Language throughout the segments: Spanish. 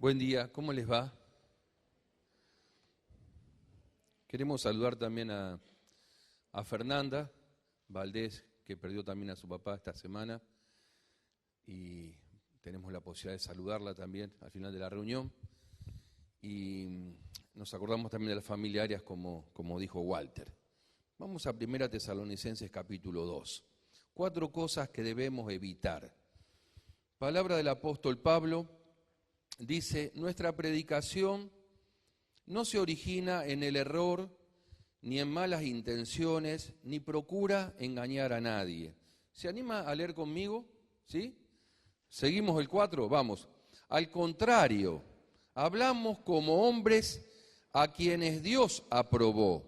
Buen día, ¿cómo les va? Queremos saludar también a Fernanda Valdés, que perdió también a su papá esta semana, y tenemos la posibilidad de saludarla también al final de la reunión. Y nos acordamos también de las familiares, como dijo Walter. Vamos a 1 Tesalonicenses capítulo 2. 4 cosas que debemos evitar. Palabra del apóstol Pablo dice: nuestra predicación no se origina en el error, ni en malas intenciones, ni procura engañar a nadie. ¿Se anima a leer conmigo? ¿Sí? ¿Seguimos el 4? Vamos. Al contrario, hablamos como hombres a quienes Dios aprobó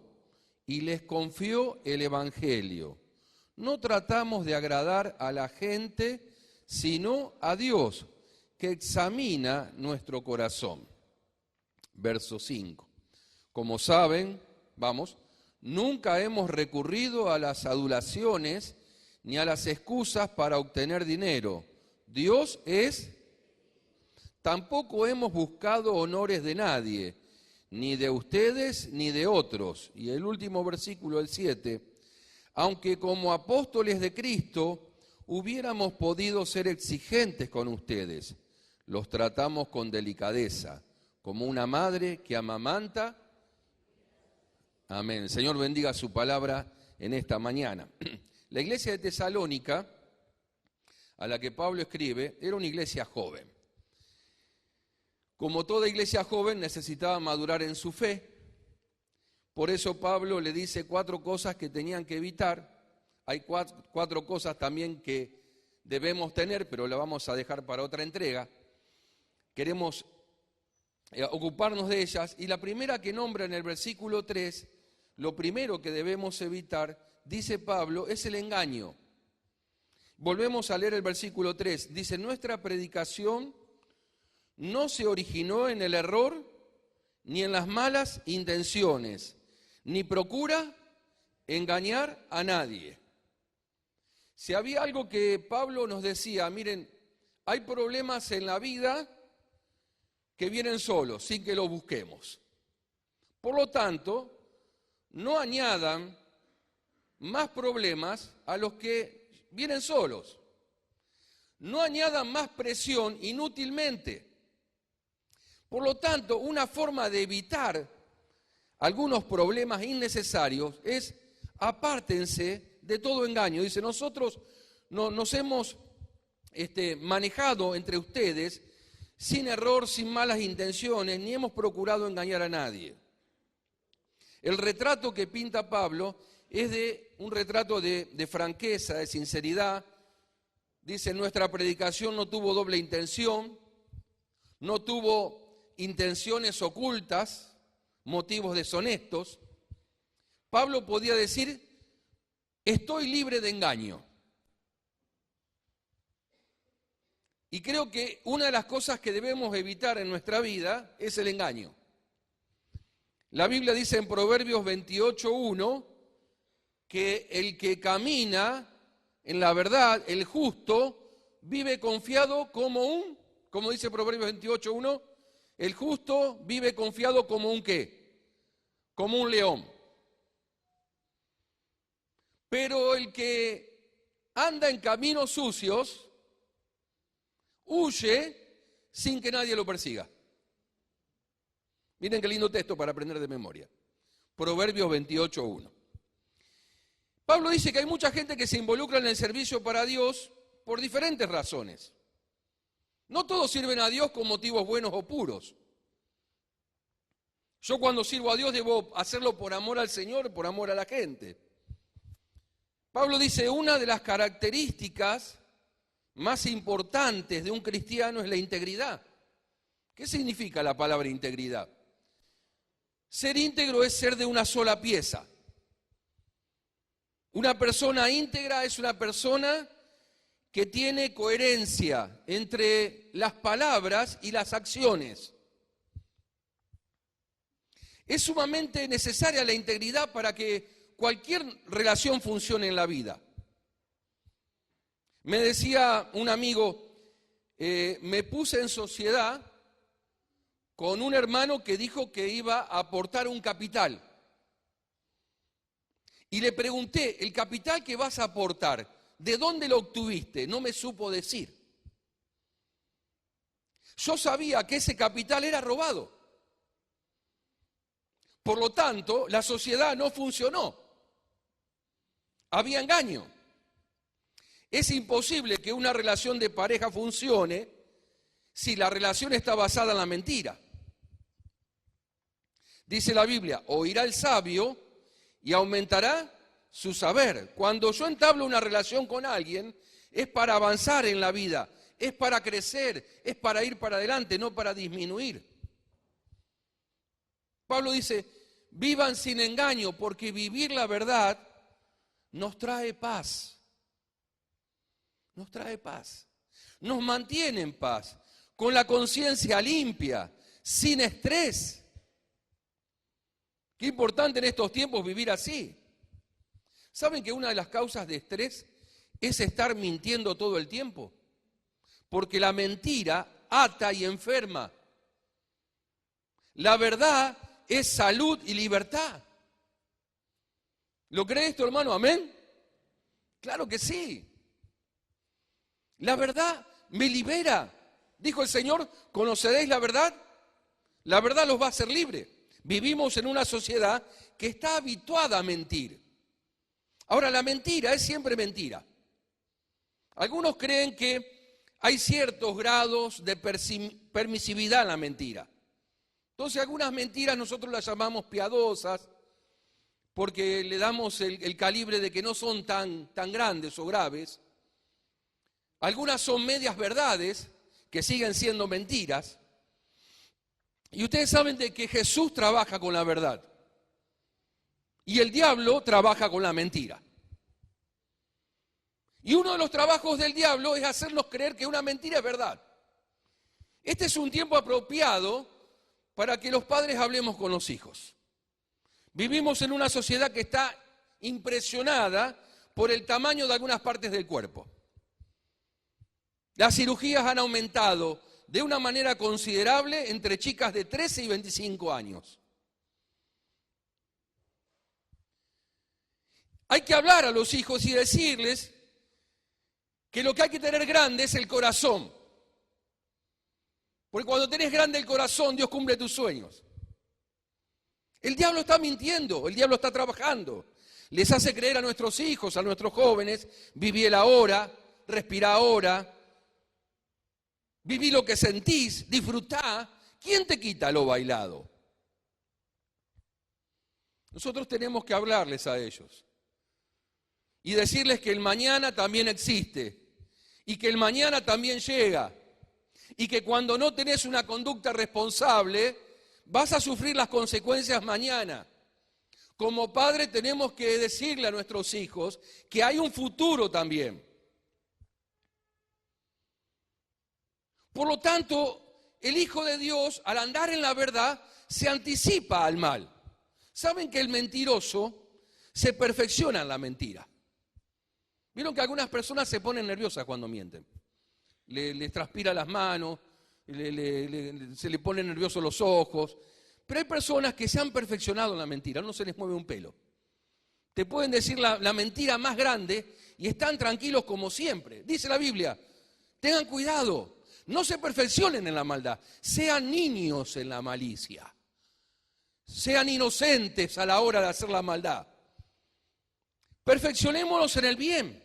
y les confió el Evangelio. No tratamos de agradar a la gente, sino a Dios, que examina nuestro corazón. Verso 5. Como saben, nunca hemos recurrido a las adulaciones ni a las excusas para obtener dinero. Dios es. Tampoco hemos buscado honores de nadie, ni de ustedes ni de otros. Y el último versículo, el 7. Aunque como apóstoles de Cristo hubiéramos podido ser exigentes con ustedes, los tratamos con delicadeza, como una madre que amamanta. Amén. El Señor bendiga su palabra en esta mañana. La iglesia de Tesalónica, a la que Pablo escribe, era una iglesia joven. Como toda iglesia joven, necesitaba madurar en su fe. Por eso Pablo le dice 4 cosas que tenían que evitar. Hay 4 cosas también que debemos tener, pero la vamos a dejar para otra entrega. Queremos ocuparnos de ellas. Y la primera que nombra en el versículo 3, lo primero que debemos evitar, dice Pablo, es el engaño. Volvemos a leer el versículo 3. Dice: nuestra predicación no se originó en el error, ni en las malas intenciones, ni procura engañar a nadie. Si había algo que Pablo nos decía, miren, hay problemas en la vida que vienen solos, sin que los busquemos. Por lo tanto, no añadan más problemas a los que vienen solos. No añadan más presión inútilmente. Por lo tanto, una forma de evitar algunos problemas innecesarios es apártense de todo engaño. Dice, nosotros nos hemos manejado entre ustedes sin error, sin malas intenciones, ni hemos procurado engañar a nadie. El retrato que pinta Pablo es un retrato de franqueza, de sinceridad. Dice, nuestra predicación no tuvo doble intención, no tuvo intenciones ocultas, motivos deshonestos. Pablo podía decir, estoy libre de engaño. Y creo que una de las cosas que debemos evitar en nuestra vida es el engaño. La Biblia dice en Proverbios 28:1 que el que camina en la verdad, el justo, vive confiado como dice Proverbios 28:1, el justo vive confiado como un ¿qué? Como un león. Pero el que anda en caminos sucios, huye sin que nadie lo persiga. Miren qué lindo texto para aprender de memoria. Proverbios 28:1. Pablo dice que hay mucha gente que se involucra en el servicio para Dios por diferentes razones. No todos sirven a Dios con motivos buenos o puros. Yo cuando sirvo a Dios debo hacerlo por amor al Señor, por amor a la gente. Pablo dice, una de las características más importantes de un cristiano es la integridad. ¿Qué significa la palabra integridad? Ser íntegro es ser de una sola pieza. Una persona íntegra es una persona que tiene coherencia entre las palabras y las acciones. Es sumamente necesaria la integridad para que cualquier relación funcione en la vida. Me decía un amigo, me puse en sociedad con un hermano que dijo que iba a aportar un capital. Y le pregunté, ¿el capital que vas a aportar, de dónde lo obtuviste? No me supo decir. Yo sabía que ese capital era robado. Por lo tanto, la sociedad no funcionó. Había engaño. Es imposible que una relación de pareja funcione si la relación está basada en la mentira. Dice la Biblia, oirá el sabio y aumentará su saber. Cuando yo entablo una relación con alguien, es para avanzar en la vida, es para crecer, es para ir para adelante, no para disminuir. Pablo dice, vivan sin engaño, porque vivir la verdad nos trae paz. Nos trae paz. Nos mantiene en paz, con la conciencia limpia, sin estrés. Qué importante en estos tiempos vivir así. ¿Saben que una de las causas de estrés es estar mintiendo todo el tiempo? Porque la mentira ata y enferma. La verdad es salud y libertad. ¿Lo cree esto, hermano? ¿Amén? Claro que sí. La verdad me libera. Dijo el Señor, ¿conoceréis la verdad? La verdad los va a hacer libre. Vivimos en una sociedad que está habituada a mentir. Ahora, la mentira es siempre mentira. Algunos creen que hay ciertos grados de permisividad en la mentira. Entonces, algunas mentiras nosotros las llamamos piadosas porque le damos el calibre de que no son tan grandes o graves. Algunas son medias verdades que siguen siendo mentiras. Y ustedes saben de que Jesús trabaja con la verdad. Y el diablo trabaja con la mentira. Y uno de los trabajos del diablo es hacernos creer que una mentira es verdad. Este es un tiempo apropiado para que los padres hablemos con los hijos. Vivimos en una sociedad que está impresionada por el tamaño de algunas partes del cuerpo. Las cirugías han aumentado de una manera considerable entre chicas de 13 y 25 años. Hay que hablar a los hijos y decirles que lo que hay que tener grande es el corazón. Porque cuando tenés grande el corazón, Dios cumple tus sueños. El diablo está mintiendo, el diablo está trabajando. Les hace creer a nuestros hijos, a nuestros jóvenes, viví el ahora, respirá ahora, viví lo que sentís, disfrutá. ¿Quién te quita lo bailado? Nosotros tenemos que hablarles a ellos y decirles que el mañana también existe y que el mañana también llega y que cuando no tenés una conducta responsable vas a sufrir las consecuencias mañana. Como padre tenemos que decirle a nuestros hijos que hay un futuro también. Por lo tanto, el Hijo de Dios, al andar en la verdad, se anticipa al mal. ¿Saben que el mentiroso se perfecciona en la mentira? ¿Vieron que algunas personas se ponen nerviosas cuando mienten? Les transpira las manos, se le ponen nerviosos los ojos. Pero hay personas que se han perfeccionado en la mentira, no se les mueve un pelo. Te pueden decir la mentira más grande y están tranquilos como siempre. Dice la Biblia, tengan cuidado, no se perfeccionen en la maldad, sean niños en la malicia. Sean inocentes a la hora de hacer la maldad. Perfeccionémonos en el bien.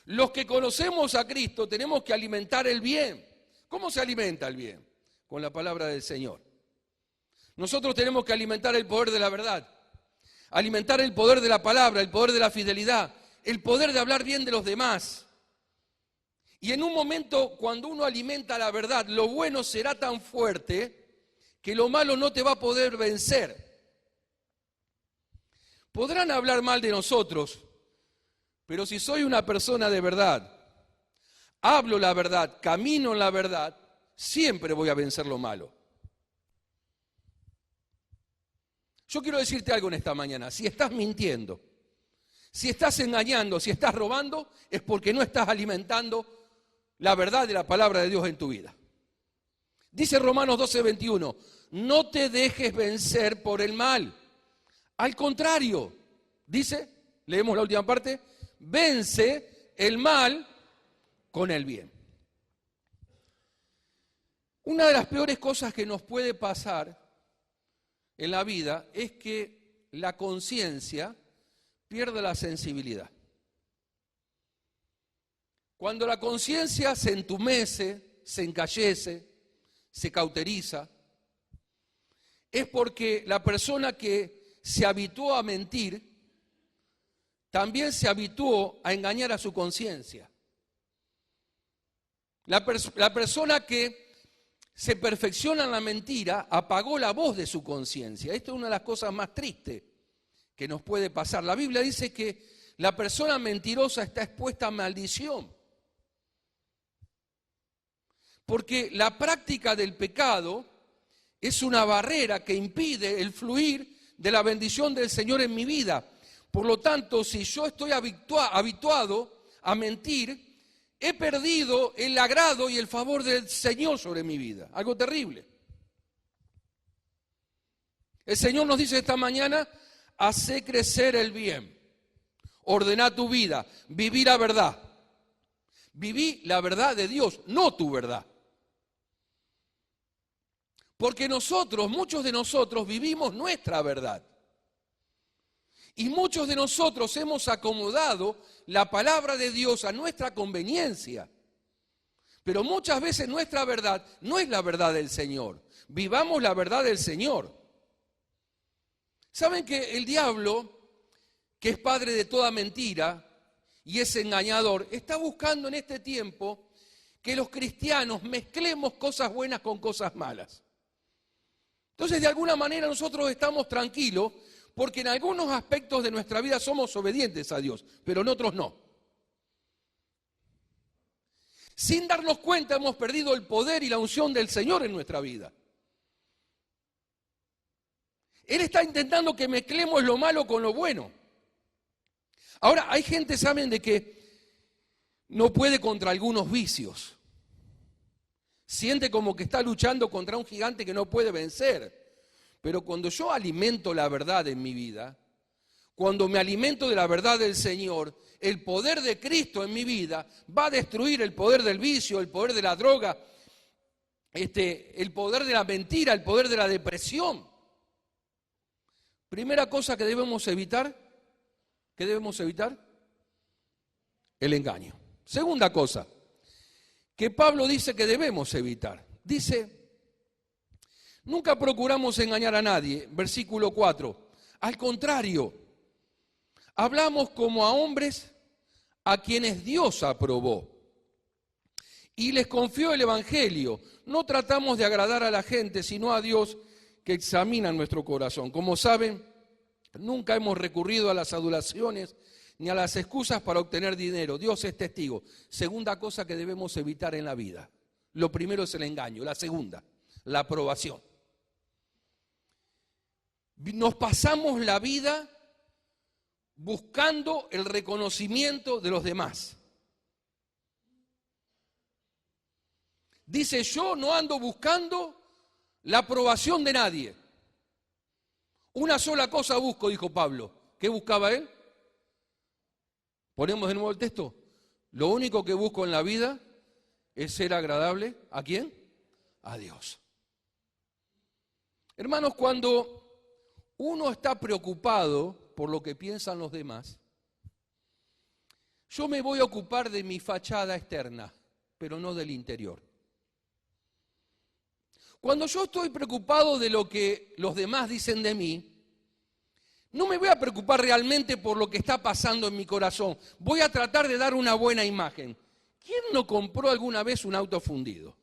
Los que conocemos a Cristo tenemos que alimentar el bien. ¿Cómo se alimenta el bien? Con la palabra del Señor. Nosotros tenemos que alimentar el poder de la verdad, alimentar el poder de la palabra, el poder de la fidelidad, el poder de hablar bien de los demás. Y en un momento, cuando uno alimenta la verdad, lo bueno será tan fuerte que lo malo no te va a poder vencer. Podrán hablar mal de nosotros, pero si soy una persona de verdad, hablo la verdad, camino en la verdad, siempre voy a vencer lo malo. Yo quiero decirte algo en esta mañana, si estás mintiendo, si estás engañando, si estás robando, es porque no estás alimentando la verdad de la palabra de Dios en tu vida. Dice Romanos 12:21, no te dejes vencer por el mal. Al contrario, dice, leemos la última parte, vence el mal con el bien. Una de las peores cosas que nos puede pasar en la vida es que la conciencia pierda la sensibilidad. Cuando la conciencia se entumece, se encallece, se cauteriza, es porque la persona que se habituó a mentir también se habituó a engañar a su conciencia. La persona que se perfecciona en la mentira apagó la voz de su conciencia. Esto es una de las cosas más tristes que nos puede pasar. La Biblia dice que la persona mentirosa está expuesta a maldición. Porque la práctica del pecado es una barrera que impide el fluir de la bendición del Señor en mi vida. Por lo tanto, si yo estoy habituado a mentir, he perdido el agrado y el favor del Señor sobre mi vida. Algo terrible. El Señor nos dice esta mañana, hacé crecer el bien, ordena tu vida, viví la verdad. Viví la verdad de Dios, no tu verdad. Porque muchos de nosotros vivimos nuestra verdad. Y muchos de nosotros hemos acomodado la palabra de Dios a nuestra conveniencia. Pero muchas veces nuestra verdad no es la verdad del Señor. Vivamos la verdad del Señor. ¿Saben que el diablo, que es padre de toda mentira y es engañador, está buscando en este tiempo que los cristianos mezclemos cosas buenas con cosas malas? Entonces, de alguna manera nosotros estamos tranquilos porque en algunos aspectos de nuestra vida somos obedientes a Dios, pero en otros no. Sin darnos cuenta hemos perdido el poder y la unción del Señor en nuestra vida. Él está intentando que mezclemos lo malo con lo bueno. Ahora, hay gente, ¿saben?, de que no puede contra algunos vicios. Siente como que está luchando contra un gigante que no puede vencer. Pero cuando yo alimento la verdad en mi vida, cuando me alimento de la verdad del Señor, el poder de Cristo en mi vida va a destruir el poder del vicio, el poder de la droga, el poder de la mentira, el poder de la depresión. Primera cosa que debemos evitar, ¿qué debemos evitar? El engaño. Segunda cosa que Pablo dice que debemos evitar. Dice, nunca procuramos engañar a nadie, versículo 4. Al contrario, hablamos como a hombres a quienes Dios aprobó y les confió el Evangelio. No tratamos de agradar a la gente, sino a Dios que examina nuestro corazón. Como saben, nunca hemos recurrido a las adulaciones ni a las excusas para obtener dinero. Dios es testigo. Segunda cosa que debemos evitar en la vida. Lo primero es el engaño. La segunda, la aprobación. Nos pasamos la vida buscando el reconocimiento de los demás. Dice, yo no ando buscando la aprobación de nadie. Una sola cosa busco, dijo Pablo. ¿Qué buscaba él? Ponemos de nuevo el texto. Lo único que busco en la vida es ser agradable. ¿A quién? A Dios. Hermanos, cuando uno está preocupado por lo que piensan los demás, yo me voy a ocupar de mi fachada externa, pero no del interior. Cuando yo estoy preocupado de lo que los demás dicen de mí, no me voy a preocupar realmente por lo que está pasando en mi corazón. Voy a tratar de dar una buena imagen. ¿Quién no compró alguna vez un auto fundido?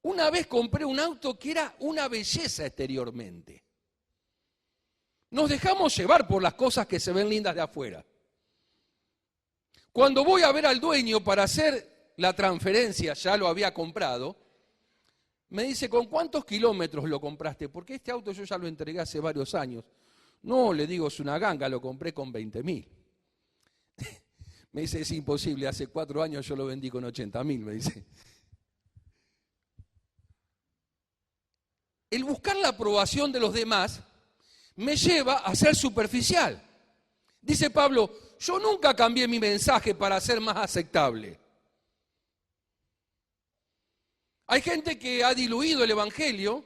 Una vez compré un auto que era una belleza exteriormente. Nos dejamos llevar por las cosas que se ven lindas de afuera. Cuando voy a ver al dueño para hacer la transferencia, ya lo había comprado, me dice, ¿con cuántos kilómetros lo compraste? Porque este auto yo ya lo entregué hace varios años. No, le digo, es una ganga, lo compré con 20.000. Me dice, es imposible, hace 4 años yo lo vendí con 80.000, me dice. el buscar la aprobación de los demás me lleva a ser superficial. Dice Pablo, yo nunca cambié mi mensaje para ser más aceptable. Hay gente que ha diluido el evangelio,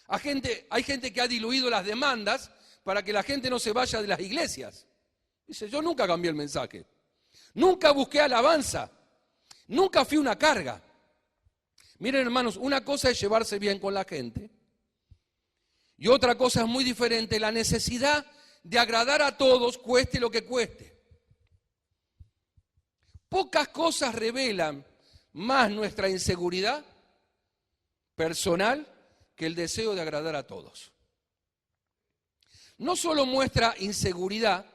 hay gente que ha diluido las demandas para que la gente no se vaya de las iglesias. Dice, yo nunca cambié el mensaje, nunca busqué alabanza, nunca fui una carga. Miren, hermanos, una cosa es llevarse bien con la gente y otra cosa es muy diferente, la necesidad de agradar a todos, cueste lo que cueste. Pocas cosas revelan más nuestra inseguridad personal que el deseo de agradar a todos. No solo muestra inseguridad,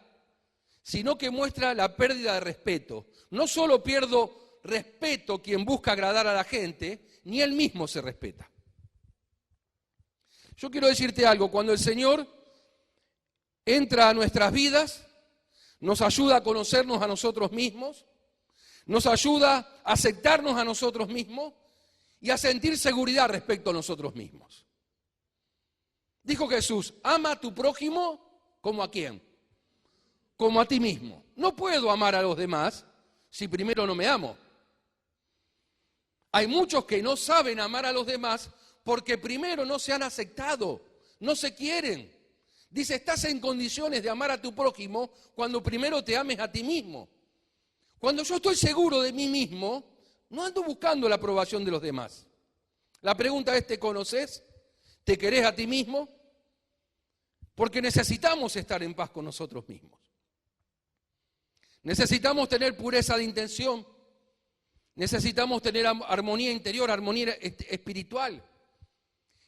sino que muestra la pérdida de respeto. No solo pierdo respeto quien busca agradar a la gente, ni él mismo se respeta. Yo quiero decirte algo, cuando el Señor entra a nuestras vidas, nos ayuda a conocernos a nosotros mismos, nos ayuda a aceptarnos a nosotros mismos y a sentir seguridad respecto a nosotros mismos. Dijo Jesús, ama a tu prójimo como a quién, como a ti mismo. No puedo amar a los demás si primero no me amo. Hay muchos que no saben amar a los demás porque primero no se han aceptado, no se quieren. Dice, estás en condiciones de amar a tu prójimo cuando primero te ames a ti mismo. Cuando yo estoy seguro de mí mismo, no ando buscando la aprobación de los demás. La pregunta es, ¿te conoces? ¿Te querés a ti mismo? Porque necesitamos estar en paz con nosotros mismos. Necesitamos tener pureza de intención. Necesitamos tener armonía interior, armonía espiritual,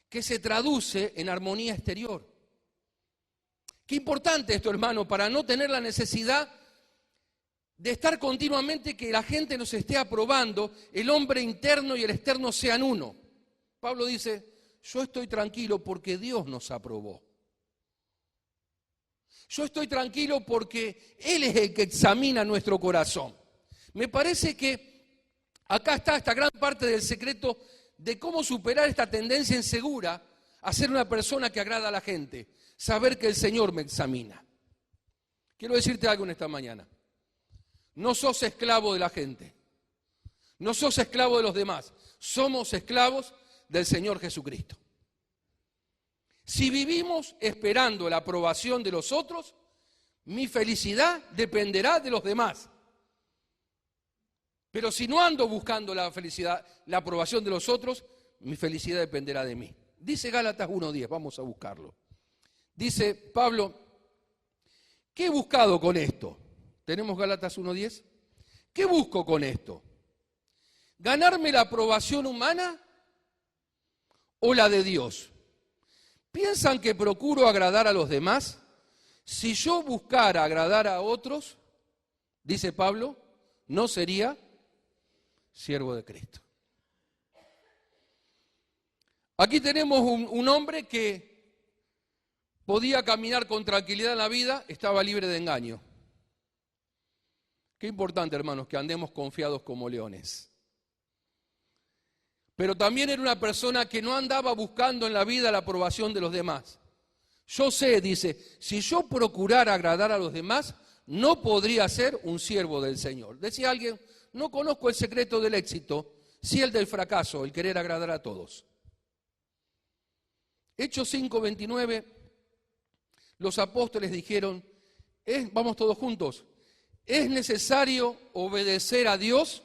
que se traduce en armonía exterior. Qué importante esto, hermano, para no tener la necesidad de estar continuamente que la gente nos esté aprobando, el hombre interno y el externo sean uno. Pablo dice, yo estoy tranquilo porque Dios nos aprobó. Yo estoy tranquilo porque Él es el que examina nuestro corazón. Me parece que acá está esta gran parte del secreto de cómo superar esta tendencia insegura a ser una persona que agrada a la gente. Saber que el Señor me examina. Quiero decirte algo en esta mañana. No sos esclavo de la gente. No sos esclavo de los demás. Somos esclavos del Señor Jesucristo. Si vivimos esperando la aprobación de los otros, mi felicidad dependerá de los demás. Pero si no ando buscando la felicidad, la aprobación de los otros, mi felicidad dependerá de mí. Dice Gálatas 1:10, vamos a buscarlo. Dice Pablo, ¿qué he buscado con esto? ¿Tenemos Gálatas 1:10? ¿Qué busco con esto? ¿Ganarme la aprobación humana o la de Dios? ¿Piensan que procuro agradar a los demás? Si yo buscara agradar a otros, dice Pablo, no sería siervo de Cristo. Aquí tenemos un hombre que podía caminar con tranquilidad en la vida, estaba libre de engaño. Qué importante, hermanos, que andemos confiados como leones. Pero también era una persona que no andaba buscando en la vida la aprobación de los demás. Yo sé, dice, si yo procurara agradar a los demás, no podría ser un siervo del Señor. Decía alguien, no conozco el secreto del éxito, sí el del fracaso, el querer agradar a todos. Hechos 5:29, los apóstoles dijeron, vamos todos juntos, es necesario obedecer a Dios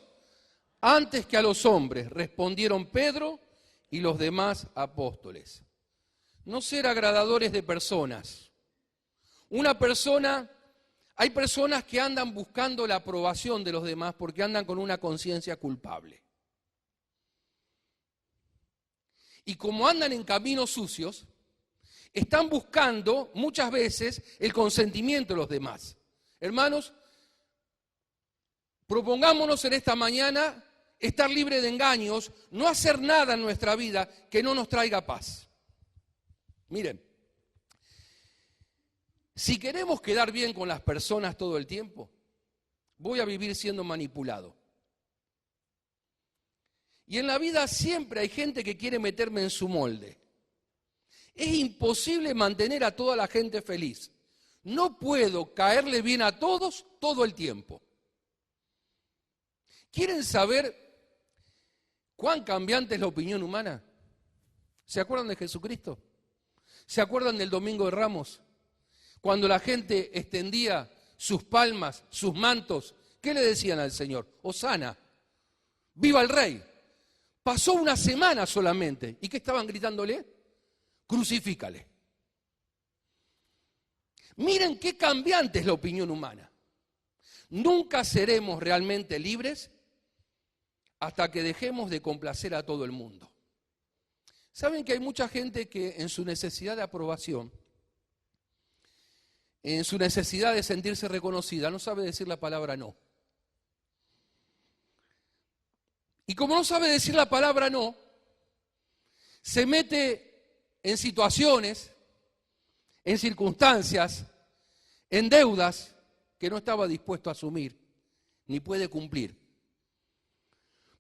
antes que a los hombres, respondieron Pedro y los demás apóstoles. No ser agradadores de personas. Hay personas que andan buscando la aprobación de los demás porque andan con una conciencia culpable. Y como andan en caminos sucios, están buscando muchas veces el consentimiento de los demás. Hermanos, propongámonos en esta mañana estar libre de engaños, no hacer nada en nuestra vida que no nos traiga paz. Miren, si queremos quedar bien con las personas todo el tiempo, voy a vivir siendo manipulado. Y en la vida siempre hay gente que quiere meterme en su molde. Es imposible mantener a toda la gente feliz. No puedo caerle bien a todos todo el tiempo. ¿Quieren saber cuán cambiante es la opinión humana? ¿Se acuerdan de Jesucristo? ¿Se acuerdan del Domingo de Ramos? Cuando la gente extendía sus palmas, sus mantos, ¿qué le decían al Señor? Hosana, viva el Rey. Pasó una semana solamente. ¿Y qué estaban gritándole? Crucifícale. Miren qué cambiante es la opinión humana. Nunca seremos realmente libres hasta que dejemos de complacer a todo el mundo. ¿Saben que hay mucha gente que en su necesidad de aprobación, en su necesidad de sentirse reconocida, no sabe decir la palabra no? Y como no sabe decir la palabra no, se mete en situaciones, en circunstancias, en deudas que no estaba dispuesto a asumir, ni puede cumplir.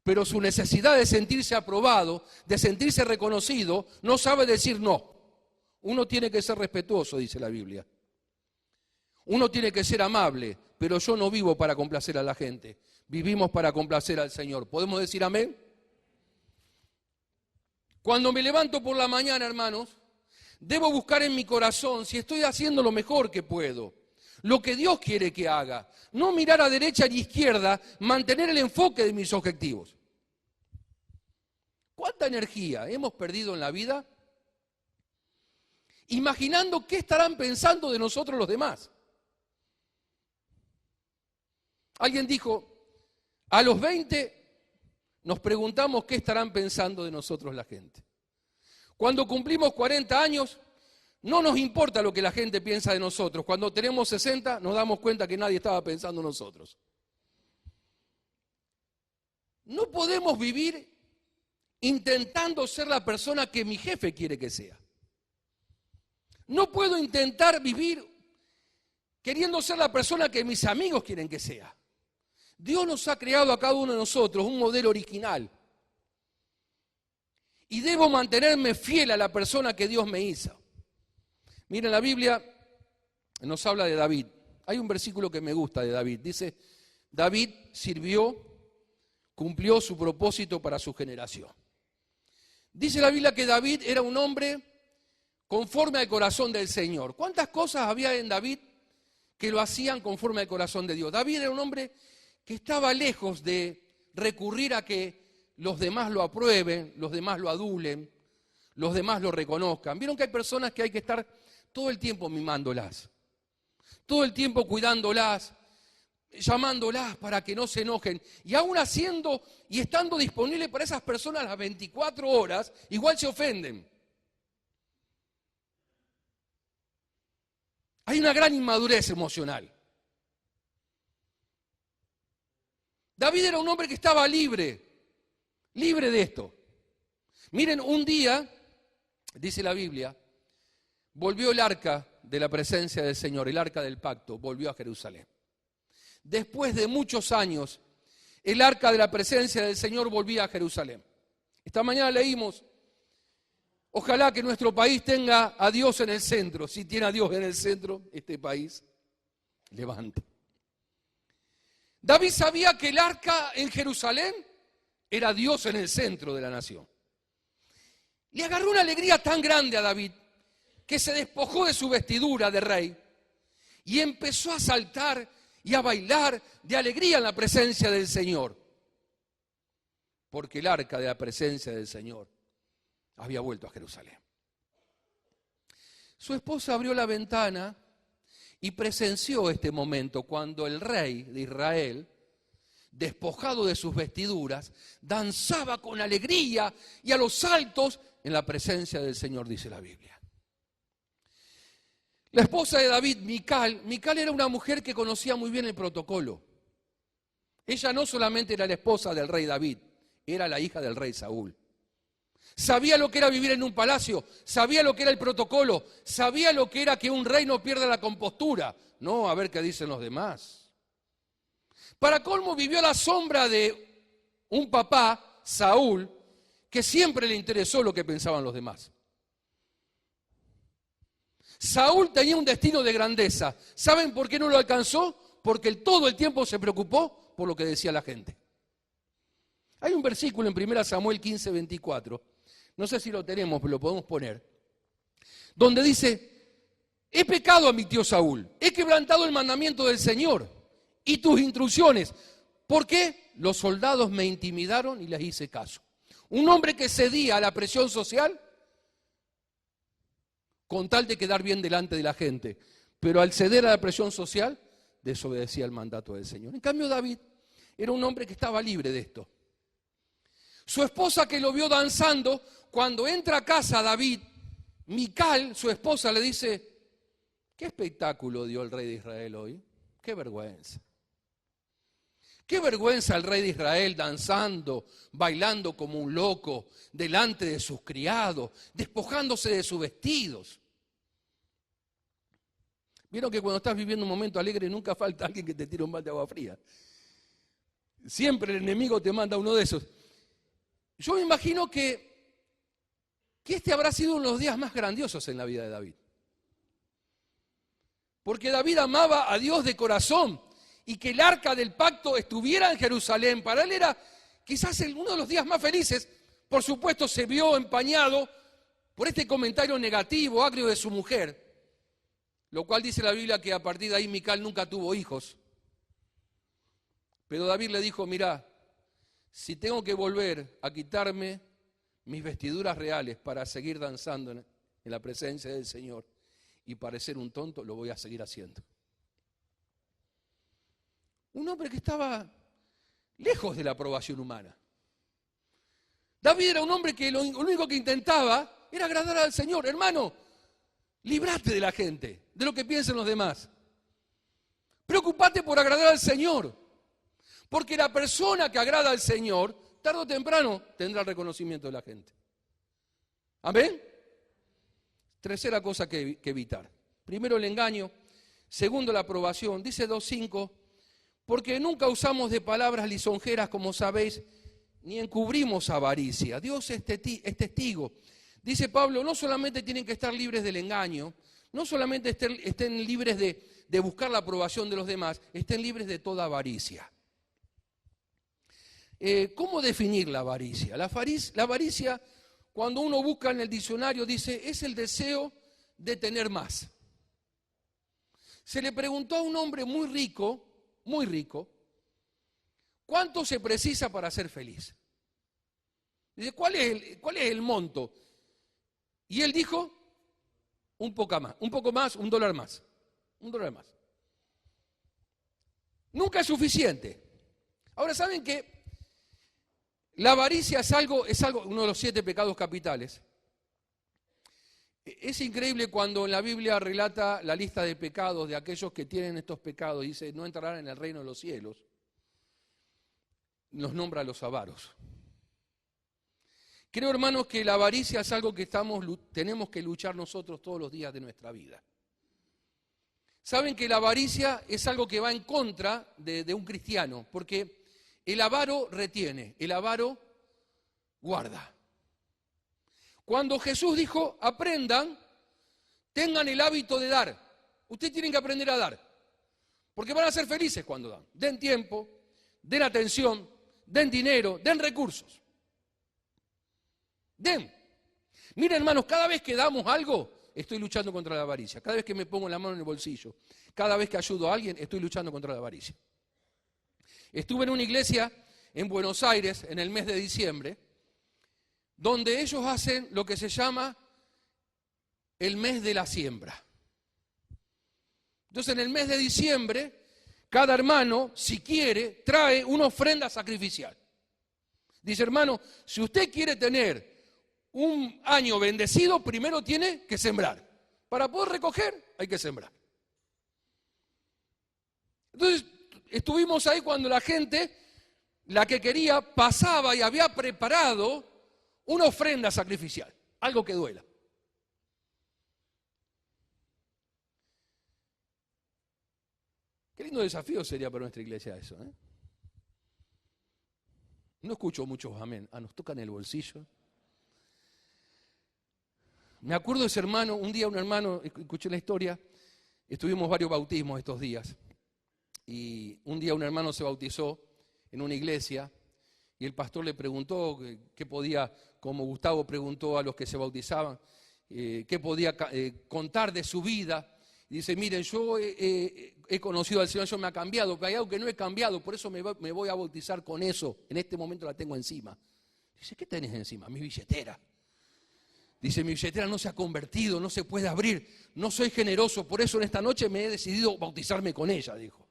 Pero su necesidad de sentirse aprobado, de sentirse reconocido, no sabe decir no. Uno tiene que ser respetuoso, dice la Biblia. Uno tiene que ser amable, pero yo no vivo para complacer a la gente. Vivimos para complacer al Señor. ¿Podemos decir amén? Cuando me levanto por la mañana, hermanos, debo buscar en mi corazón si estoy haciendo lo mejor que puedo, lo que Dios quiere que haga. No mirar a derecha ni izquierda, mantener el enfoque de mis objetivos. ¿Cuánta energía hemos perdido en la vida imaginando qué estarán pensando de nosotros los demás? Alguien dijo, a los 20 nos preguntamos qué estarán pensando de nosotros la gente. Cuando cumplimos 40 años, no nos importa lo que la gente piensa de nosotros. Cuando tenemos 60, nos damos cuenta que nadie estaba pensando en nosotros. No podemos vivir intentando ser la persona que mi jefe quiere que sea. No puedo intentar vivir queriendo ser la persona que mis amigos quieren que sea. Dios nos ha creado a cada uno de nosotros un modelo original. Y debo mantenerme fiel a la persona que Dios me hizo. Miren, la Biblia nos habla de David. Hay un versículo que me gusta de David. Dice, David sirvió, cumplió su propósito para su generación. Dice la Biblia que David era un hombre conforme al corazón del Señor. ¿Cuántas cosas había en David que lo hacían conforme al corazón de Dios? David era un hombre que estaba lejos de recurrir a que los demás lo aprueben, los demás lo adulen, los demás lo reconozcan. Vieron que hay personas que hay que estar todo el tiempo mimándolas, todo el tiempo cuidándolas, llamándolas para que no se enojen. Y aún haciendo y estando disponible para esas personas las 24 horas, igual se ofenden. Hay una gran inmadurez emocional. David era un hombre que estaba libre de esto. Miren, un día, dice la Biblia, volvió el arca de la presencia del Señor, el arca del pacto, volvió a Jerusalén. Después de muchos años, el arca de la presencia del Señor volvía a Jerusalén. Esta mañana leímos, ojalá que nuestro país tenga a Dios en el centro. Si tiene a Dios en el centro, este país levanta. David sabía que el arca en Jerusalén era Dios en el centro de la nación. Le agarró una alegría tan grande a David que se despojó de su vestidura de rey y empezó a saltar y a bailar de alegría en la presencia del Señor. Porque el arca de la presencia del Señor había vuelto a Jerusalén. Su esposa abrió la ventana y presenció este momento cuando el rey de Israel, despojado de sus vestiduras, danzaba con alegría y a los saltos en la presencia del Señor, dice la Biblia. La esposa de David, Mical era una mujer que conocía muy bien el protocolo. Ella no solamente era la esposa del rey David, era la hija del rey Saúl. Sabía lo que era vivir en un palacio, sabía lo que era el protocolo, sabía lo que era que un rey no pierda la compostura. No, a ver qué dicen los demás. Para colmo, vivió a la sombra de un papá, Saúl, que siempre le interesó lo que pensaban los demás. Saúl tenía un destino de grandeza. ¿Saben por qué no lo alcanzó? Porque él todo el tiempo se preocupó por lo que decía la gente. Hay un versículo en 1 Samuel 15, 24. No sé si lo tenemos, pero lo podemos poner. Donde dice: he pecado a mi tío Saúl, he quebrantado el mandamiento del Señor y tus instrucciones. ¿Por qué? Los soldados me intimidaron y les hice caso. Un hombre que cedía a la presión social con tal de quedar bien delante de la gente, pero al ceder a la presión social desobedecía el mandato del Señor. En cambio, David era un hombre que estaba libre de esto. Su esposa, que lo vio danzando, cuando entra a casa David, Mical, su esposa, le dice: ¿qué espectáculo dio el rey de Israel hoy? ¡Qué vergüenza! ¡Qué vergüenza el rey de Israel danzando, bailando como un loco, delante de sus criados, despojándose de sus vestidos! Vieron que cuando estás viviendo un momento alegre nunca falta alguien que te tire un balde de agua fría. Siempre el enemigo te manda uno de esos. Yo me imagino que este habrá sido uno de los días más grandiosos en la vida de David. Porque David amaba a Dios de corazón, y que el arca del pacto estuviera en Jerusalén, para él era quizás uno de los días más felices. Por supuesto, se vio empañado por este comentario negativo, agrio de su mujer, lo cual dice la Biblia que a partir de ahí Mical nunca tuvo hijos. Pero David le dijo: mirá, si tengo que volver a quitarme mis vestiduras reales para seguir danzando en la presencia del Señor y parecer un tonto, lo voy a seguir haciendo. Un hombre que estaba lejos de la aprobación humana. David era un hombre que lo único que intentaba era agradar al Señor. Hermano, líbrate de la gente, de lo que piensen los demás. Preocupate por agradar al Señor. Porque la persona que agrada al Señor, tarde o temprano, tendrá el reconocimiento de la gente. ¿Amén? Tercera cosa que evitar. Primero, el engaño. Segundo, la aprobación. Dice 2:5, porque nunca usamos de palabras lisonjeras, como sabéis, ni encubrimos avaricia. Dios es testigo. Dice Pablo: no solamente tienen que estar libres del engaño, no solamente estén libres de buscar la aprobación de los demás, estén libres de toda avaricia. ¿Cómo definir la avaricia? La avaricia, cuando uno busca en el diccionario, dice: es el deseo de tener más. Se le preguntó a un hombre muy rico, ¿cuánto se precisa para ser feliz? Dice: ¿cuál es el monto? Y él dijo: un poco más, $1 más. $1 más. Nunca es suficiente. Ahora, ¿saben qué? La avaricia es algo, uno de los 7 pecados capitales. Es increíble cuando en la Biblia relata la lista de pecados de aquellos que tienen estos pecados. Dice: no entrarán en el reino de los cielos. Nos nombra a los avaros. Creo, hermanos, que la avaricia es algo que tenemos que luchar nosotros todos los días de nuestra vida. Saben que la avaricia es algo que va en contra de un cristiano, porque el avaro retiene, el avaro guarda. Cuando Jesús dijo: aprendan, tengan el hábito de dar. Ustedes tienen que aprender a dar, porque van a ser felices cuando dan. Den tiempo, den atención, den dinero, den recursos. Den. Miren, hermanos, cada vez que damos algo, estoy luchando contra la avaricia. Cada vez que me pongo la mano en el bolsillo, cada vez que ayudo a alguien, estoy luchando contra la avaricia. Estuve en una iglesia en Buenos Aires en el mes de diciembre, donde ellos hacen lo que se llama el mes de la siembra. Entonces, en el mes de diciembre, cada hermano, si quiere, trae una ofrenda sacrificial. Dice: hermano, si usted quiere tener un año bendecido, primero tiene que sembrar. Para poder recoger, hay que sembrar. Entonces, estuvimos ahí cuando la gente, la que quería, pasaba y había preparado una ofrenda sacrificial, algo que duela. Qué lindo desafío sería para nuestra iglesia eso, ¿eh? No escucho muchos amén. Nos tocan el bolsillo. Me acuerdo de ese hermano, un día un hermano, escuché la historia, estuvimos varios bautismos estos días, y un día un hermano se bautizó en una iglesia, y el pastor le preguntó qué podía, como Gustavo preguntó a los que se bautizaban, qué podía contar de su vida. Y dice, miren, yo he conocido al Señor, eso me ha cambiado, pero hay algo que no he cambiado, por eso me voy a bautizar con eso, en este momento la tengo encima. Dice, ¿qué tenés encima? Mi billetera. Dice, mi billetera no se ha convertido, no se puede abrir, no soy generoso, por eso en esta noche me he decidido bautizarme con ella, dijo.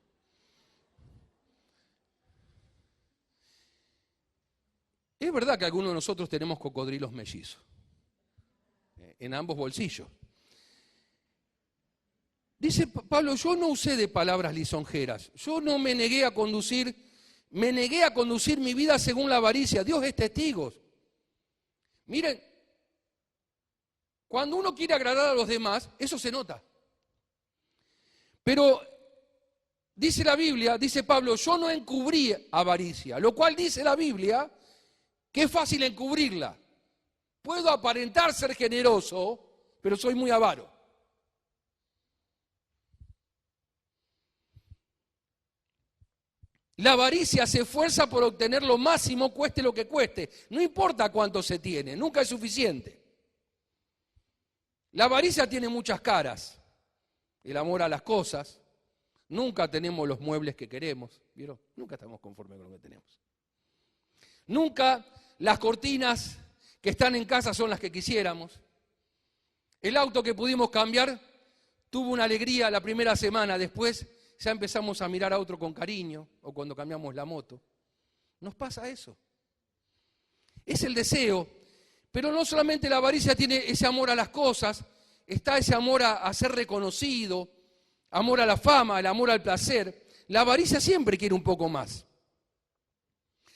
Es verdad que algunos de nosotros tenemos cocodrilos mellizos, en ambos bolsillos. Dice Pablo, yo no usé de palabras lisonjeras, yo no me negué a conducir mi vida según la avaricia, Dios es testigo. Miren, cuando uno quiere agradar a los demás, eso se nota. Pero dice la Biblia, dice Pablo, yo no encubrí avaricia, lo cual dice la Biblia que es fácil encubrirla. Puedo aparentar ser generoso, pero soy muy avaro. La avaricia se esfuerza por obtener lo máximo, cueste lo que cueste. No importa cuánto se tiene, nunca es suficiente. La avaricia tiene muchas caras. El amor a las cosas. Nunca tenemos los muebles que queremos. ¿Vieron? Nunca estamos conformes con lo que tenemos. Nunca las cortinas que están en casa son las que quisiéramos. El auto que pudimos cambiar tuvo una alegría la primera semana. Después ya empezamos a mirar a otro con cariño. O cuando cambiamos la moto. Nos pasa eso. Es el deseo. Pero no solamente la avaricia tiene ese amor a las cosas, está ese amor a ser reconocido, amor a la fama, el amor al placer. La avaricia siempre quiere un poco más.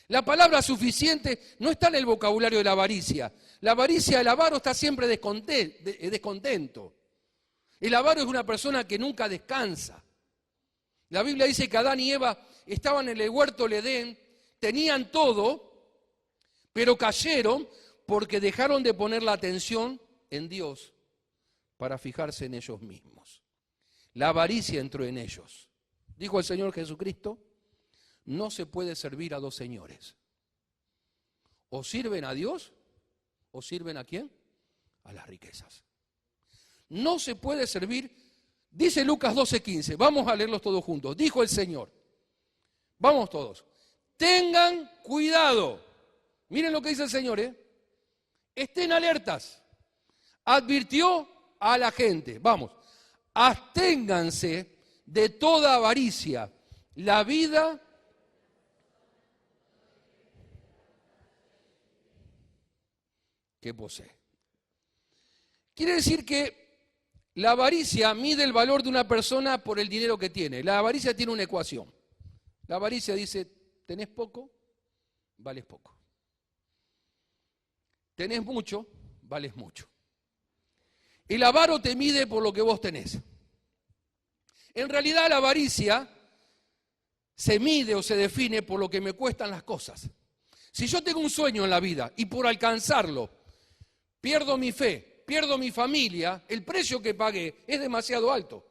La palabra suficiente no está en el vocabulario de la avaricia. La avaricia, el avaro está siempre descontento. El avaro es una persona que nunca descansa. La Biblia dice que Adán y Eva estaban en el huerto del Edén, tenían todo, pero cayeron porque dejaron de poner la atención en Dios para fijarse en ellos mismos. La avaricia entró en ellos. Dijo el Señor Jesucristo, no se puede servir a dos señores. O sirven a Dios, o sirven ¿a quién? A las riquezas. No se puede servir, dice Lucas 12:15, vamos a leerlos todos juntos. Dijo el Señor, vamos todos, tengan cuidado. Miren lo que dice el Señor, estén alertas. Advirtió a la gente, vamos, absténganse de toda avaricia. La vida que posee. Quiere decir que la avaricia mide el valor de una persona por el dinero que tiene. La avaricia tiene una ecuación. La avaricia dice, tenés poco, vales poco. Tenés mucho, vales mucho. El avaro te mide por lo que vos tenés. En realidad la avaricia se mide o se define por lo que me cuestan las cosas. Si yo tengo un sueño en la vida y por alcanzarlo pierdo mi fe, pierdo mi familia, el precio que pagué es demasiado alto.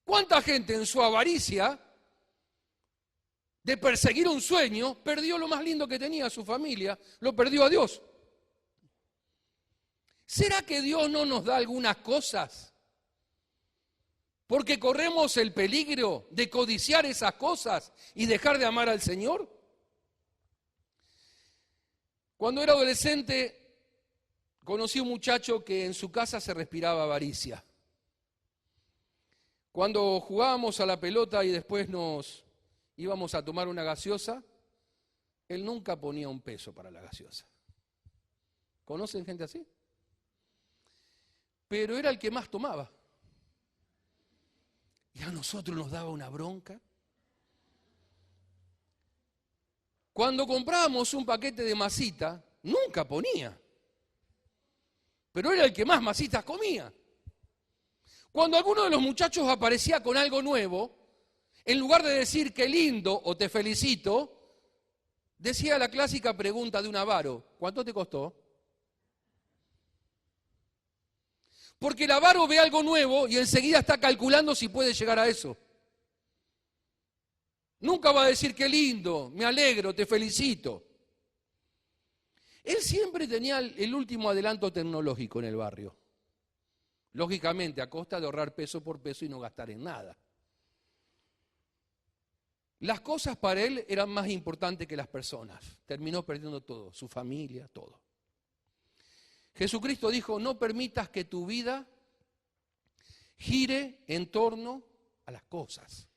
¿Cuánta gente en su avaricia de perseguir un sueño perdió lo más lindo que tenía, su familia, lo perdió a Dios? ¿Será que Dios no nos da algunas cosas porque corremos el peligro de codiciar esas cosas y dejar de amar al Señor? Cuando era adolescente conocí a un muchacho que en su casa se respiraba avaricia. Cuando jugábamos a la pelota y después nos íbamos a tomar una gaseosa, él nunca ponía un peso para la gaseosa. ¿Conocen gente así? Pero era el que más tomaba. Y a nosotros nos daba una bronca. Cuando comprábamos un paquete de masita, nunca ponía. Pero era el que más masitas comía. Cuando alguno de los muchachos aparecía con algo nuevo, en lugar de decir qué lindo o te felicito, decía la clásica pregunta de un avaro, ¿cuánto te costó? Porque el avaro ve algo nuevo y enseguida está calculando si puede llegar a eso. Nunca va a decir qué lindo, me alegro, te felicito. Él siempre tenía el último adelanto tecnológico en el barrio. Lógicamente, a costa de ahorrar peso por peso y no gastar en nada. Las cosas para él eran más importantes que las personas. Terminó perdiendo todo, su familia, todo. Jesucristo dijo, no permitas que tu vida gire en torno a las cosas.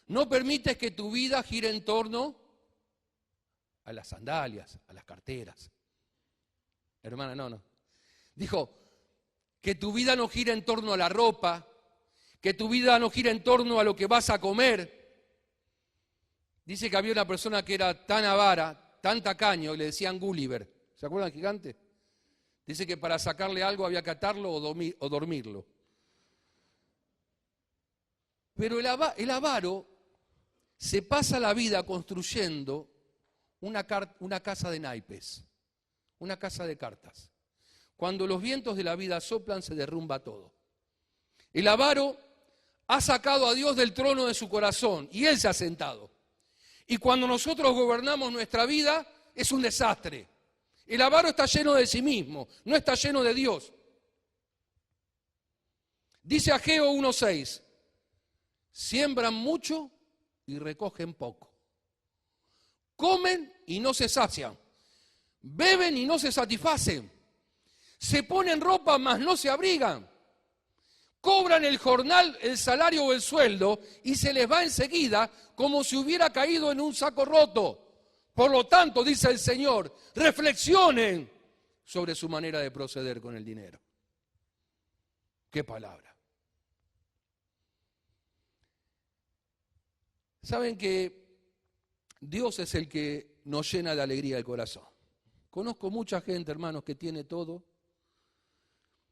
No permites que tu vida gire en torno a las sandalias, a las carteras. Hermana, no. Dijo, que tu vida no gire en torno a la ropa, que tu vida no gire en torno a lo que vas a comer. Dice que había una persona que era tan avara, tan tacaño, y le decían Gulliver. ¿Se acuerdan del gigante? Dice que para sacarle algo había que atarlo o dormirlo. Pero el avaro se pasa la vida construyendo una casa de naipes, una casa de cartas. Cuando los vientos de la vida soplan, se derrumba todo. El avaro ha sacado a Dios del trono de su corazón y Él se ha sentado. Y cuando nosotros gobernamos nuestra vida, es un desastre. El avaro está lleno de sí mismo, no está lleno de Dios. Dice Ageo 1:6, siembran mucho y recogen poco. Comen y no se sacian. Beben y no se satisfacen. Se ponen ropa, mas no se abrigan. Cobran el jornal, el salario o el sueldo y se les va enseguida como si hubiera caído en un saco roto. Por lo tanto, dice el Señor, reflexionen sobre su manera de proceder con el dinero. ¡Qué palabra! Saben que Dios es el que nos llena de alegría el corazón. Conozco mucha gente, hermanos, que tiene todo.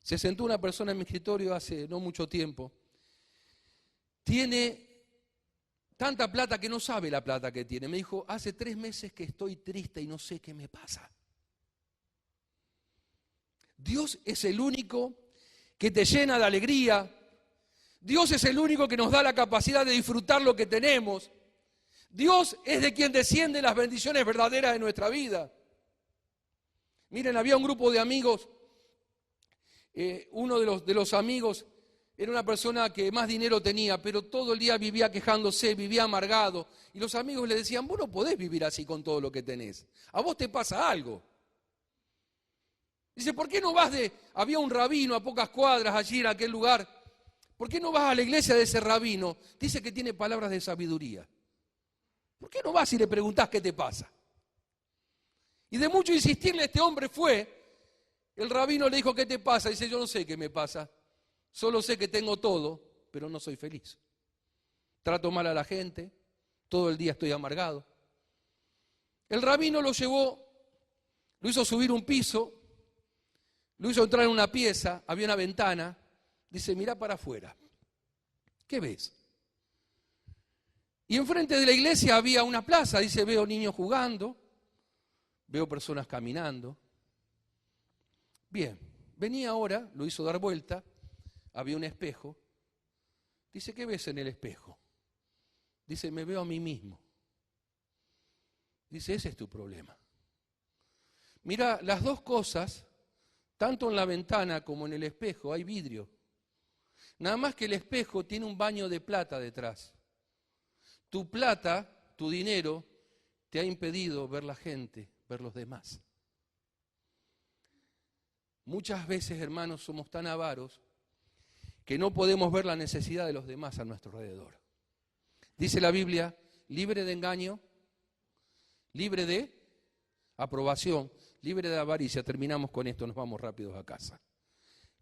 Se sentó una persona en mi escritorio hace no mucho tiempo. Tiene tanta plata que no sabe la plata que tiene. Me dijo, hace 3 meses que estoy triste y no sé qué me pasa. Dios es el único que te llena de alegría. Dios es el único que nos da la capacidad de disfrutar lo que tenemos. Dios es de quien descienden las bendiciones verdaderas de nuestra vida. Miren, había un grupo de amigos. Uno de los amigos era una persona que más dinero tenía, pero todo el día vivía quejándose, vivía amargado. Y los amigos le decían, vos no podés vivir así con todo lo que tenés. A vos te pasa algo. Dice, ¿por qué no vas había un rabino a pocas cuadras allí en aquel lugar. ¿Por qué no vas a la iglesia de ese rabino? Dice que tiene palabras de sabiduría. ¿Por qué no vas y le preguntás qué te pasa? Y de mucho insistirle este hombre fue. El rabino le dijo, ¿qué te pasa? Dice, yo no sé qué me pasa. Solo sé que tengo todo, pero no soy feliz. Trato mal a la gente, todo el día estoy amargado. El rabino lo llevó, lo hizo subir un piso, lo hizo entrar en una pieza, había una ventana. Dice, mirá para afuera. ¿Qué ves? Y enfrente de la iglesia había una plaza. Dice, veo niños jugando, veo personas caminando. Bien, venía ahora, lo hizo dar vuelta, había un espejo. Dice, ¿qué ves en el espejo? Dice, me veo a mí mismo. Dice, ese es tu problema. Mira, las dos cosas, tanto en la ventana como en el espejo, hay vidrio. Nada más que el espejo tiene un baño de plata detrás. Tu plata, tu dinero, te ha impedido ver la gente, ver los demás. Muchas veces, hermanos, somos tan avaros que no podemos ver la necesidad de los demás a nuestro alrededor. Dice la Biblia, libre de engaño, libre de aprobación, libre de avaricia. Terminamos con esto, nos vamos rápidos a casa.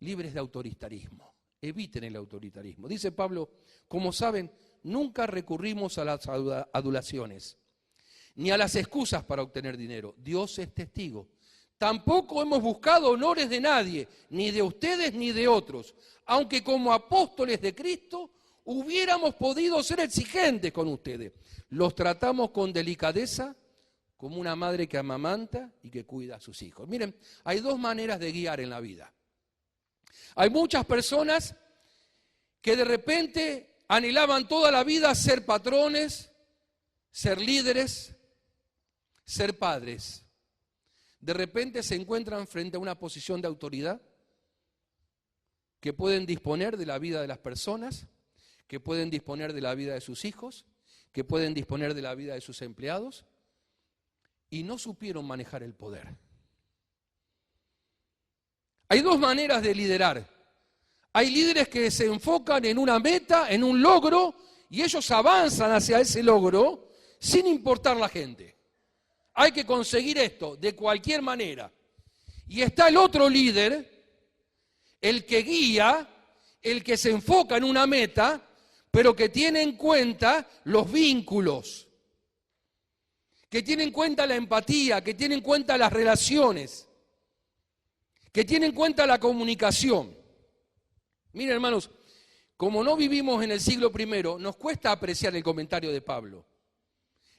Libres de autoritarismo. Eviten el autoritarismo. Dice Pablo, como saben, nunca recurrimos a las adulaciones, ni a las excusas para obtener dinero. Dios es testigo. Tampoco hemos buscado honores de nadie, ni de ustedes ni de otros, aunque como apóstoles de Cristo hubiéramos podido ser exigentes con ustedes. Los tratamos con delicadeza, como una madre que amamanta y que cuida a sus hijos. Miren, hay 2 maneras de guiar en la vida. Hay muchas personas que de repente anhelaban toda la vida ser patrones, ser líderes, ser padres. De repente se encuentran frente a una posición de autoridad que pueden disponer de la vida de las personas, que pueden disponer de la vida de sus hijos, que pueden disponer de la vida de sus empleados, y no supieron manejar el poder. Hay dos maneras de liderar. Hay líderes que se enfocan en una meta, en un logro, y ellos avanzan hacia ese logro sin importar la gente. Hay que conseguir esto de cualquier manera. Y está el otro líder, el que guía, el que se enfoca en una meta, pero que tiene en cuenta los vínculos, que tiene en cuenta la empatía, que tiene en cuenta las relaciones, que tiene en cuenta la comunicación. Miren, hermanos, como no vivimos en el siglo I, nos cuesta apreciar el comentario de Pablo.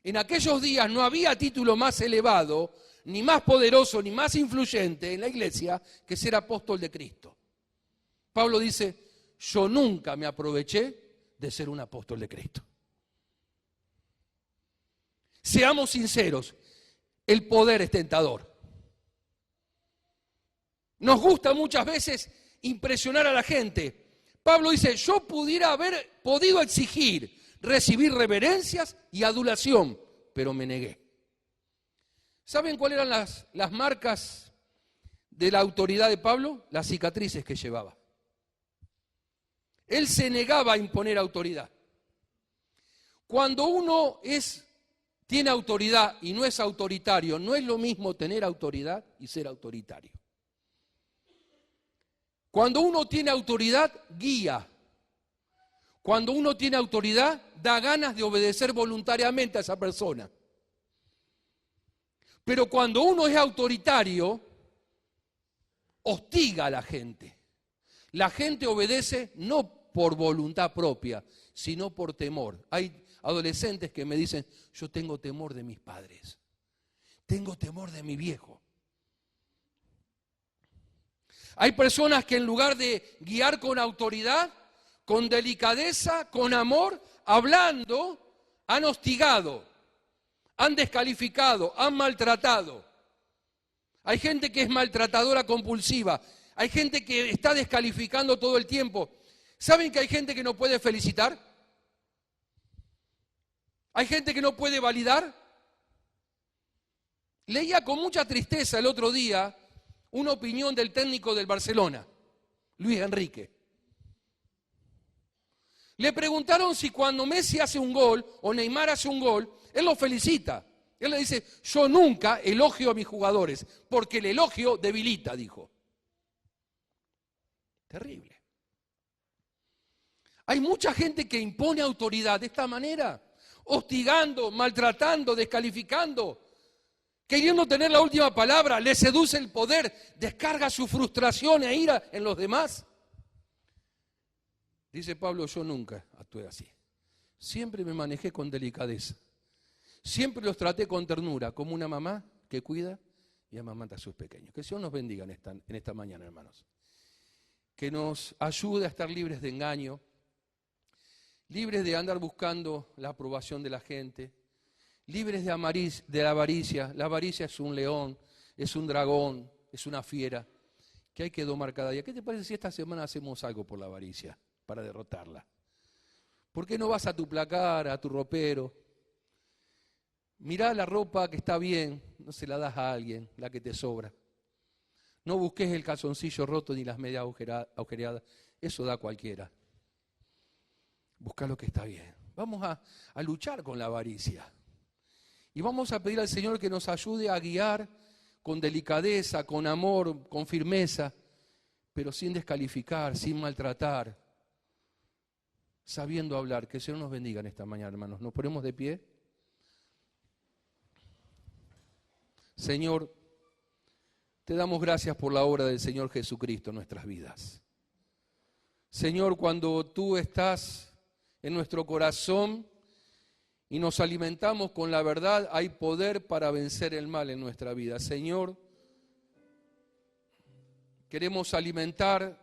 En aquellos días no había título más elevado, ni más poderoso, ni más influyente en la iglesia que ser apóstol de Cristo. Pablo dice, yo nunca me aproveché de ser un apóstol de Cristo. Seamos sinceros, el poder es tentador. Nos gusta muchas veces impresionar a la gente. Pablo dice, yo pudiera haber podido exigir, recibir reverencias y adulación, pero me negué. ¿Saben cuáles eran las marcas de la autoridad de Pablo? Las cicatrices que llevaba. Él se negaba a imponer autoridad. Cuando uno tiene autoridad y no es autoritario, no es lo mismo tener autoridad y ser autoritario. Cuando uno tiene autoridad, guía. Cuando uno tiene autoridad, da ganas de obedecer voluntariamente a esa persona. Pero cuando uno es autoritario, hostiga a la gente. La gente obedece no por voluntad propia, sino por temor. Hay adolescentes que me dicen, yo tengo temor de mis padres, tengo temor de mi viejo. Hay personas que en lugar de guiar con autoridad, con delicadeza, con amor, hablando, han hostigado, han descalificado, han maltratado. Hay gente que es maltratadora compulsiva, hay gente que está descalificando todo el tiempo. ¿Saben que hay gente que no puede felicitar? ¿Hay gente que no puede validar? Leía con mucha tristeza el otro día una opinión del técnico del Barcelona, Luis Enrique. Le preguntaron si cuando Messi hace un gol o Neymar hace un gol, él lo felicita. Él le dice, yo nunca elogio a mis jugadores, porque el elogio debilita, dijo. Terrible. Hay mucha gente que impone autoridad de esta manera, hostigando, maltratando, descalificando, queriendo tener la última palabra, le seduce el poder, descarga su frustración e ira en los demás. Dice Pablo, yo nunca actué así. Siempre me manejé con delicadeza. Siempre los traté con ternura, como una mamá que cuida y amamanta a sus pequeños. Que el Señor nos bendiga en esta mañana, hermanos. Que nos ayude a estar libres de engaño, libres de andar buscando la aprobación de la gente, libres de la avaricia. La avaricia es un león, es un dragón, es una fiera que hay que domar cada día. ¿Qué te parece si esta semana hacemos algo por la avaricia para derrotarla? ¿Por qué no vas a tu placar, a tu ropero? Mirá la ropa que está bien, no se la das a alguien, la que te sobra. No busques el calzoncillo roto ni las medias agujereadas, eso da cualquiera. Busca lo que está bien. Vamos a luchar con la avaricia. Y vamos a pedir al Señor que nos ayude a guiar con delicadeza, con amor, con firmeza, pero sin descalificar, sin maltratar, sabiendo hablar. Que el Señor nos bendiga en esta mañana, hermanos. Nos ponemos de pie. Señor, te damos gracias por la obra del Señor Jesucristo en nuestras vidas. Señor, cuando tú estás en nuestro corazón y nos alimentamos con la verdad, hay poder para vencer el mal en nuestra vida. Señor, queremos alimentar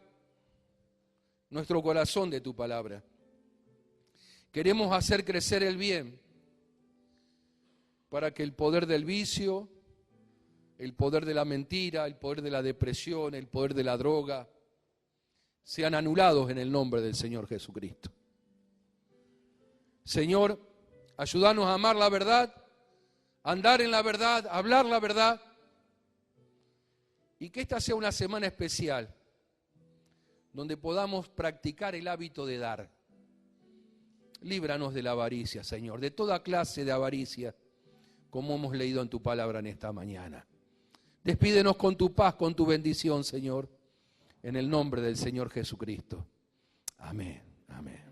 nuestro corazón de tu palabra. Queremos hacer crecer el bien para que el poder del vicio, el poder de la mentira, el poder de la depresión, el poder de la droga, sean anulados en el nombre del Señor Jesucristo. Señor, ayúdanos a amar la verdad, a andar en la verdad, a hablar la verdad, y que esta sea una semana especial, donde podamos practicar el hábito de dar. Líbranos de la avaricia, Señor, de toda clase de avaricia, como hemos leído en tu palabra en esta mañana. Despídenos con tu paz, con tu bendición, Señor, en el nombre del Señor Jesucristo. Amén, amén.